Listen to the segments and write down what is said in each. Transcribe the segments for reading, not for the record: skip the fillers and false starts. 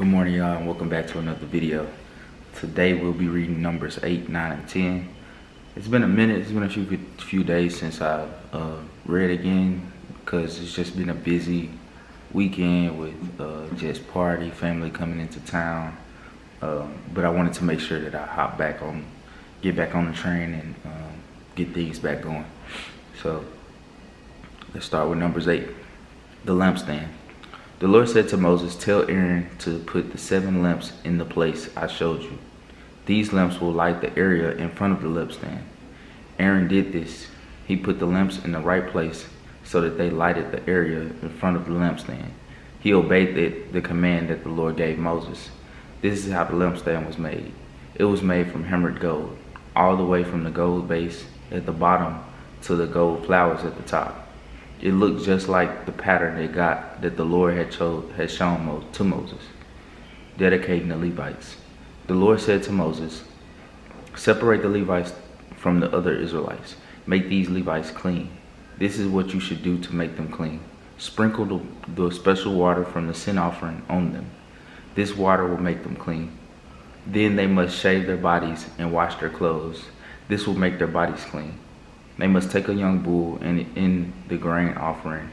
Good morning, y'all, and welcome back to another video. Today we'll be reading Numbers 8, 9, and 10. It's been a minute. It's been a few days since I've read again because it's just been a busy weekend with just party, family coming into town. But I wanted to make sure that I get back on the train and get things back going. So let's start with Numbers 8, the lampstand. The Lord said to Moses, "Tell Aaron to put the 7 lamps in the place I showed you. These lamps will light the area in front of the lampstand." Aaron did this. He put the lamps in the right place so that they lighted the area in front of the lampstand. He obeyed the command that the Lord gave Moses. This is how the lampstand was made. It was made from hammered gold, all the way from the gold base at the bottom to the gold flowers at the top. It looked just like the pattern that the Lord had shown to Moses, dedicating the Levites. The Lord said to Moses, "Separate the Levites from the other Israelites. Make these Levites clean. This is what you should do to make them clean. Sprinkle the special water from the sin offering on them. This water will make them clean. Then they must shave their bodies and wash their clothes. This will make their bodies clean. They must take a young bull and in the grain offering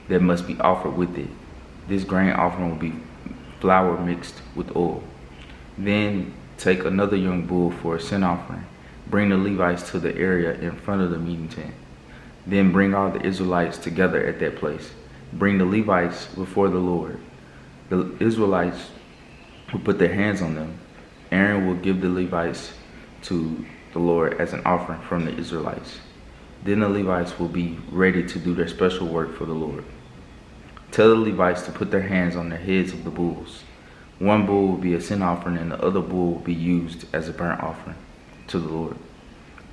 that must be offered with it. This grain offering will be flour mixed with oil. Then take another young bull for a sin offering. Bring the Levites to the area in front of the meeting tent. Then bring all the Israelites together at that place. Bring the Levites before the Lord. The Israelites will put their hands on them. Aaron will give the Levites to the Lord as an offering from the Israelites. Then the Levites will be ready to do their special work for the Lord. Tell the Levites to put their hands on the heads of the bulls. One bull will be a sin offering and the other bull will be used as a burnt offering to the Lord.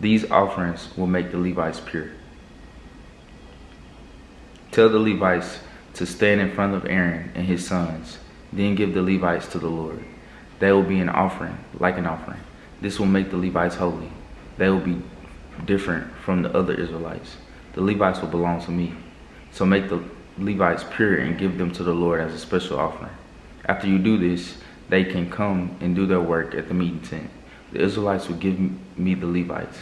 These offerings will make the Levites pure. Tell the Levites to stand in front of Aaron and his sons. Then give the Levites to the Lord. They will be an offering, like an offering. This will make the Levites holy. They will be different from the other Israelites. The Levites will belong to me. So make the Levites pure and give them to the Lord as a special offering. After you do this, they can come and do their work at the meeting tent. The Israelites will give me the Levites.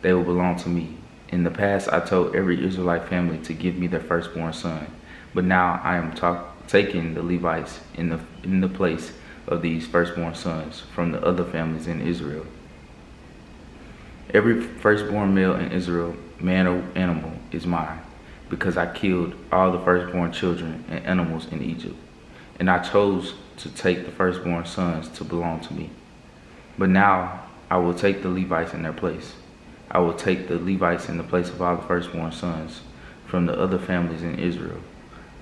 They will belong to me. In the past, I told every Israelite family to give me their firstborn son. But now I am taking the Levites in the place of these firstborn sons from the other families in Israel. Every firstborn male in Israel, man or animal, is mine, because I killed all the firstborn children and animals in Egypt. And I chose to take the firstborn sons to belong to me. But now I will take the Levites in their place. I will take the Levites in the place of all the firstborn sons from the other families in Israel.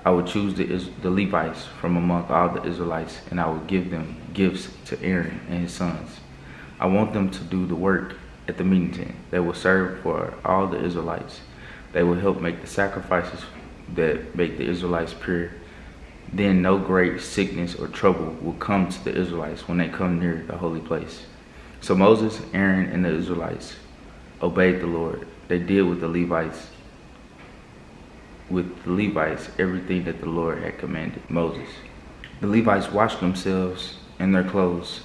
I will choose the Levites from among all the Israelites, and I will give them gifts to Aaron and his sons. I want them to do the work at the meeting tent. They will serve for all the Israelites. They will help make the sacrifices that make the Israelites pure. Then no great sickness or trouble will come to the Israelites when they come near the holy place." So Moses, Aaron, and the Israelites obeyed the Lord. They did with the Levites everything that the Lord had commanded Moses. The Levites washed themselves and their clothes.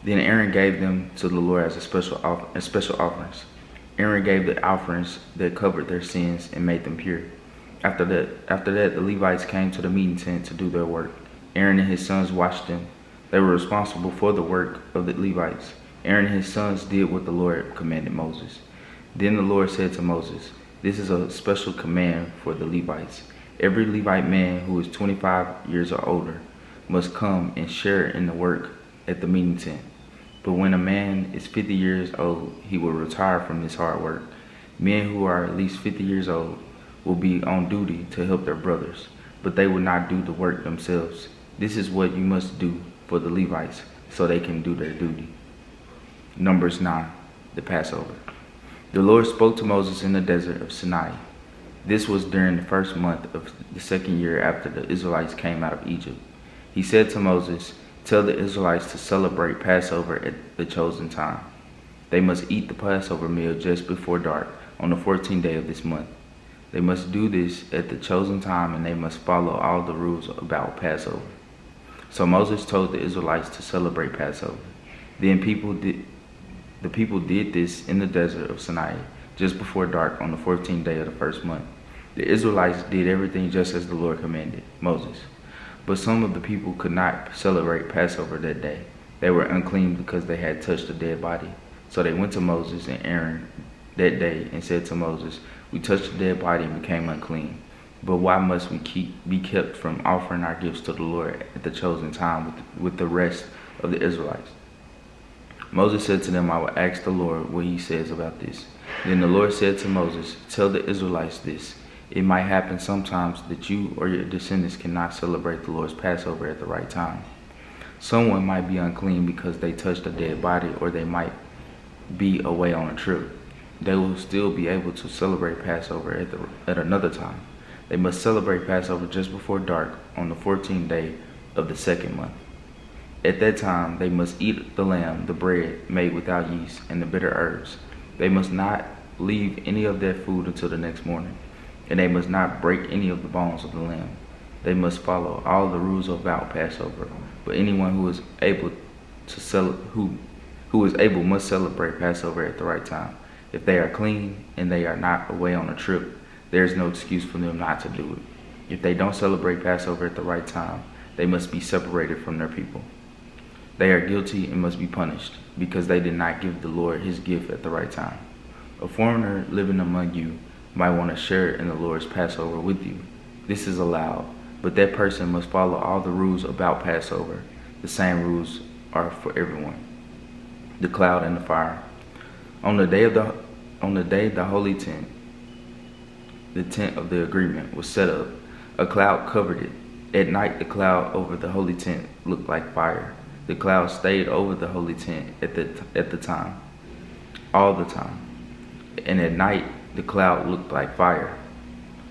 Then Aaron gave them to the Lord as special offerings. Aaron gave the offerings that covered their sins and made them pure. After that, the Levites came to the meeting tent to do their work. Aaron and his sons washed them. They were responsible for the work of the Levites. Aaron and his sons did what the Lord commanded Moses. Then the Lord said to Moses, "This is a special command for the Levites. Every Levite man who is 25 years or older must come and share in the work at the meeting tent. But when a man is 50 years old, he will retire from this hard work. Men who are at least 50 years old will be on duty to help their brothers, but they will not do the work themselves. This is what you must do for the Levites so they can do their duty." Numbers 9, the Passover. The Lord spoke to Moses in the desert of Sinai. This was during the first month of the second year after the Israelites came out of Egypt. He said to Moses, "Tell the Israelites to celebrate Passover at the chosen time. They must eat the Passover meal just before dark on the 14th day of this month. They must do this at the chosen time, and they must follow all the rules about Passover. So Moses told the Israelites to celebrate Passover. Then the people did this in the desert of Sinai, just before dark on the 14th day of the first month. The Israelites did everything just as the Lord commanded Moses. But some of the people could not celebrate Passover that day. They were unclean because they had touched a dead body. So they went to Moses and Aaron that day and said to Moses, "We touched a dead body and became unclean. But why must we be kept from offering our gifts to the Lord at the chosen time with the rest of the Israelites?" Moses said to them, "I will ask the Lord what he says about this." Then the Lord said to Moses, "Tell the Israelites this. It might happen sometimes that you or your descendants cannot celebrate the Lord's Passover at the right time. Someone might be unclean because they touched a dead body, or they might be away on a trip. They will still be able to celebrate Passover at another time. They must celebrate Passover just before dark on the 14th day of the second month. At that time, they must eat the lamb, the bread made without yeast, and the bitter herbs. They must not leave any of their food until the next morning, and they must not break any of the bones of the lamb. They must follow all the rules about Passover, but anyone who is able must celebrate Passover at the right time. If they are clean and they are not away on a trip, there is no excuse for them not to do it. If they don't celebrate Passover at the right time, they must be separated from their people. They are guilty and must be punished, because they did not give the Lord his gift at the right time. A foreigner living among you might want to share in the Lord's Passover with you. This is allowed, but that person must follow all the rules about Passover. The same rules are for everyone. The cloud and the fire. On the day the holy tent, the tent of the agreement, was set up, a cloud covered it. At night, the cloud over the holy tent looked like fire. The cloud stayed over the holy tent all the time. And at night, the cloud looked like fire.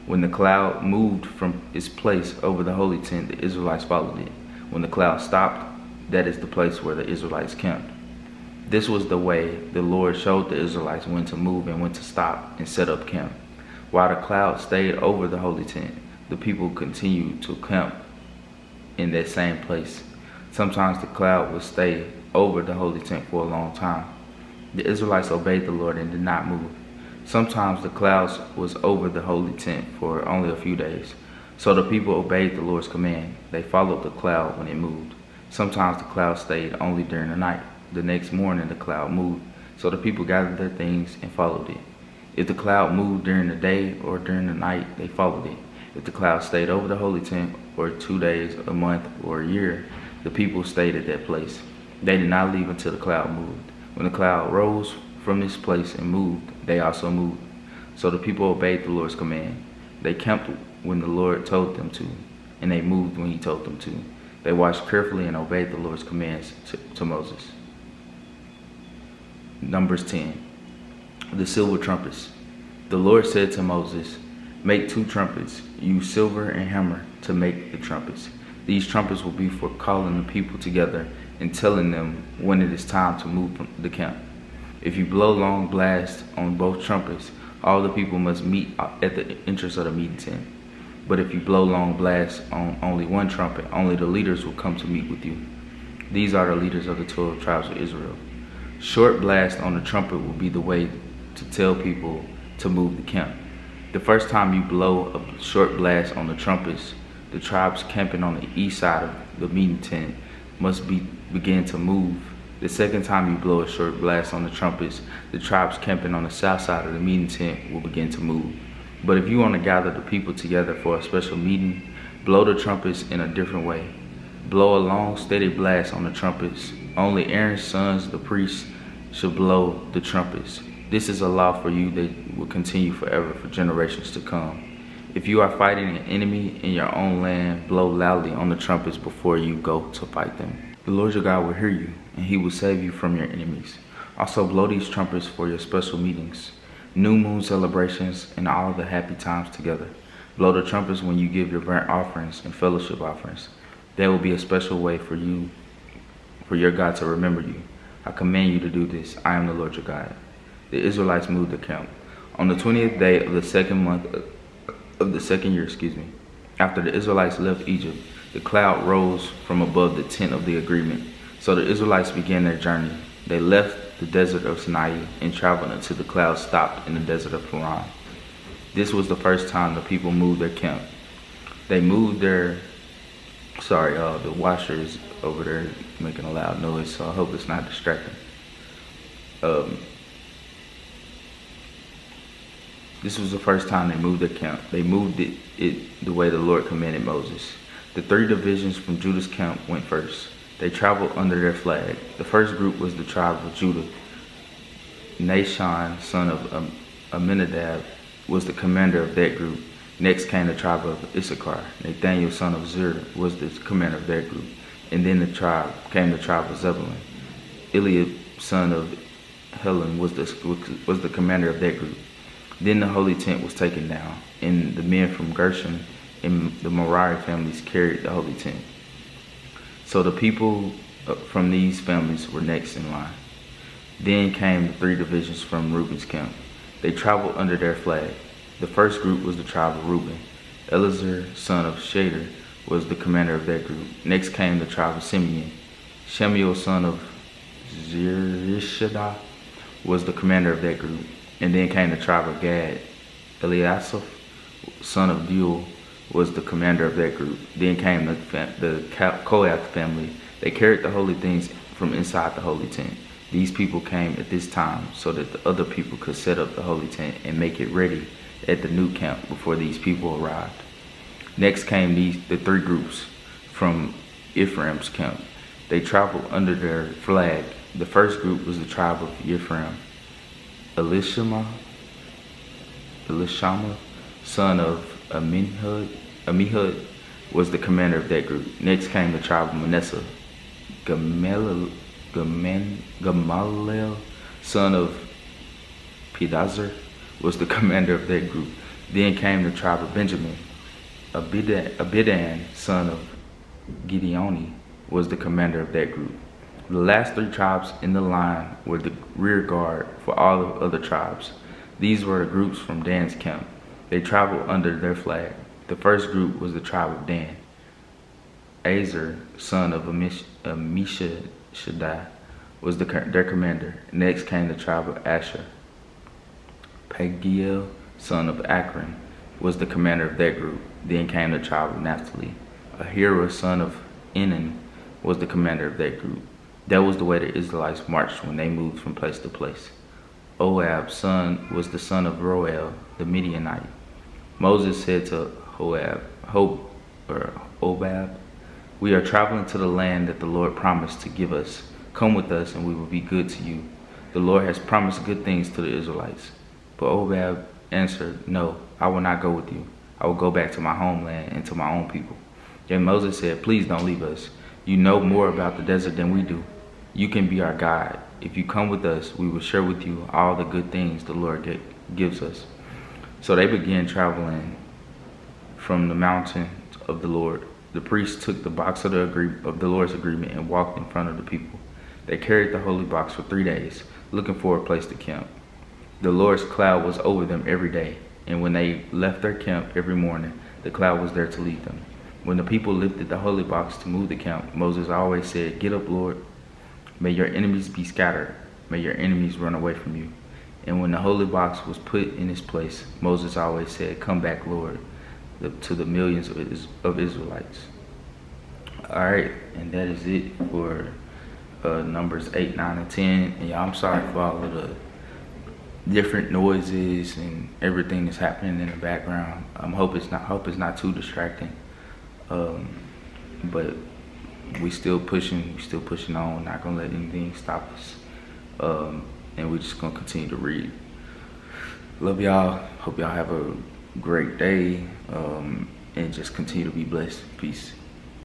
When the cloud moved from its place over the holy tent, the Israelites followed it. When the cloud stopped, that is the place where the Israelites camped. This was the way the Lord showed the Israelites when to move and when to stop and set up camp. While the cloud stayed over the holy tent, the people continued to camp in that same place. Sometimes the cloud would stay over the holy tent for a long time. The Israelites obeyed the Lord and did not move. Sometimes the cloud was over the holy tent for only a few days. So the people obeyed the Lord's command. They followed the cloud when it moved. Sometimes the cloud stayed only during the night. The next morning the cloud moved. So the people gathered their things and followed it. If the cloud moved during the day or during the night, they followed it. If the cloud stayed over the holy tent for 2 days, a month, or a year, the people stayed at that place. They did not leave until the cloud moved. When the cloud rose from its place and moved, they also moved. So the people obeyed the Lord's command. They camped when the Lord told them to, and they moved when he told them to. They watched carefully and obeyed the Lord's commands to Moses. Numbers 10. The silver trumpets. The Lord said to Moses, "Make 2 trumpets. Use silver and hammer to make the trumpets. These trumpets will be for calling the people together and telling them when it is time to move from the camp. If you blow long blasts on both trumpets, all the people must meet at the entrance of the meeting tent. But if you blow long blasts on only one trumpet, only the leaders will come to meet with you. These are the leaders of the 12 tribes of Israel. Short blast on the trumpet will be the way to tell people to move the camp. The first time you blow a short blast on the trumpets, the tribes camping on the east side of the meeting tent must begin to move. The second time you blow a short blast on the trumpets, the tribes camping on the south side of the meeting tent will begin to move. But if you want to gather the people together for a special meeting, blow the trumpets in a different way. Blow a long, steady blast on the trumpets. Only Aaron's sons, the priests, should blow the trumpets. This is a law for you that will continue forever, for generations to come. If you are fighting an enemy in your own land, blow loudly on the trumpets before you go to fight them. The Lord your God will hear you, and he will save you from your enemies. Also blow these trumpets for your special meetings, new moon celebrations, and all the happy times together. Blow the trumpets when you give your burnt offerings and fellowship offerings. There will be a special way for your God to remember you. I command you to do this. I am the Lord your God." The Israelites moved the camp. On the 20th day of the second month of the second year, after the Israelites left Egypt, The cloud rose from above the tent of the agreement. So the Israelites began their journey. They left the desert of Sinai and traveled until the cloud stopped in the desert of Paran. This was the first time the people moved their camp. They moved their, the washer is over there making a loud noise, so I hope it's not distracting. This was the first time they moved their camp. They moved it the way the Lord commanded Moses. The 3 divisions from Judah's camp went first. They traveled under their flag. The first group was the tribe of Judah. Nahshon, son of Amminadab, was the commander of that group. Next came the tribe of Issachar. Nathaniel, son of Zur, was the commander of that group. And then the tribe of Zebulun. Eliab, son of Helon, was the commander of that group. Then the holy tent was taken down, and the men from Gershon and the Merari families carried the holy tent. So the people from these families were next in line. Then came the 3 divisions from Reuben's camp. They traveled under their flag. The first group was the tribe of Reuben. Elazar, son of Shader, was the commander of that group. Next came the tribe of Simeon. Shemuel, son of Zerishaddai, was the commander of that group. And then came the tribe of Gad. Eliasaph, son of Deuel, was the commander of that group. Then came the Kohath family. They carried the holy things from inside the holy tent. These people came at this time so that the other people could set up the holy tent and make it ready at the new camp before these people arrived. Next came the 3 groups from Ephraim's camp. They traveled under their flag. The first group was the tribe of Ephraim. Elishama, son of Amihud, was the commander of that group. Next came the tribe of Manasseh. Gamaliel, son of Pedazur, was the commander of that group. Then came the tribe of Benjamin. Abidan, son of Gideoni, was the commander of that group. The last 3 tribes in the line were the rear guard for all the other tribes. These were the groups from Dan's camp. They traveled under their flag. The first group was the tribe of Dan. Azer, son of Ammishaddai, was their commander. Next came the tribe of Asher. Pagiel, son of Akron, was the commander of that group. Then came the tribe of Naphtali. Ahira, son of Enan, was the commander of that group. That was the way the Israelites marched when they moved from place to place. Obab, was the son of Roel, the Midianite. Moses said to Obab, "We are traveling to the land that the Lord promised to give us. Come with us and we will be good to you. The Lord has promised good things to the Israelites." But Obab answered, "No, I will not go with you. I will go back to my homeland and to my own people." Then Moses said, "Please don't leave us. You know more about the desert than we do. You can be our guide. If you come with us, we will share with you all the good things the Lord gives us." So they began traveling from the mountain of the Lord. The priests took the box of the Lord's agreement and walked in front of the people. They carried the holy box for 3 days, looking for a place to camp. The Lord's cloud was over them every day, and when they left their camp every morning, the cloud was there to lead them. When the people lifted the holy box to move the camp, Moses always said, "Get up, Lord. May your enemies be scattered. May your enemies run away from you." And when the holy box was put in its place, Moses always said, "Come back, Lord," to the millions of Israelites. All right, and that is it for Numbers 8, 9, and 10. And y'all, I'm sorry for all of the different noises and everything that's happening in the background. I hope it's not too distracting. But we still pushing on. Not gonna let anything stop us. And we're just gonna continue to read. Love y'all. Hope y'all have a great day. And just continue to be blessed. Peace.